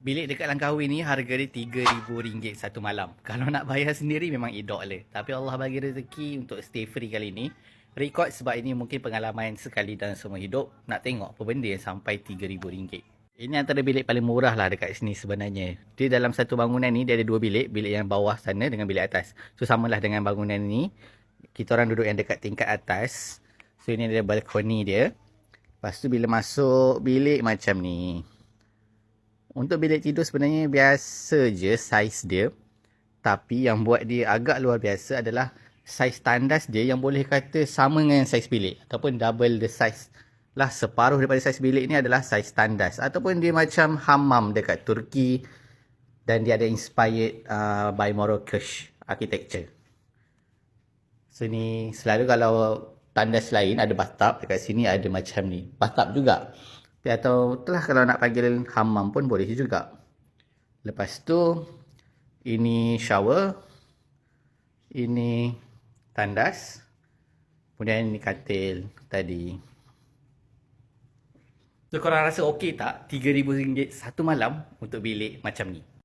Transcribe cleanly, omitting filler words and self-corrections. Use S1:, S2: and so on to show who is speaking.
S1: Bilik dekat Langkawi ni harga dia RM3,000 satu malam. Kalau nak bayar sendiri memang idok le. Tapi Allah bagi rezeki untuk stay free kali ni. Record sebab ini mungkin pengalaman sekali dalam semua hidup. Nak tengok apa benda yang sampai RM3,000. Ini antara bilik paling murah lah dekat sini sebenarnya. Dia dalam satu bangunan ni dia ada dua bilik. Bilik yang bawah sana dengan bilik atas. So samalah dengan bangunan ni. Kita orang duduk yang dekat tingkat atas. So ini ada balkoni dia. Lepas tu bila masuk bilik macam ni. Untuk bilik tidur sebenarnya biasa je saiz dia. Tapi yang buat dia agak luar biasa adalah saiz tandas dia yang boleh kata sama dengan saiz bilik. Ataupun double the size. Lah separuh daripada saiz bilik ni adalah saiz tandas. Ataupun dia macam hammam dekat Turki. Dan dia ada inspired by Moroccan architecture. So ni selalu kalau tandas lain ada bathtub. Dekat sini ada macam ni. Bathtub juga. Atau telah kalau nak panggil hammam pun boleh juga. Lepas tu ini shower. Ini tandas. Kemudian ini katil tadi. So korang rasa okey tak RM3,000 satu malam untuk bilik macam ni?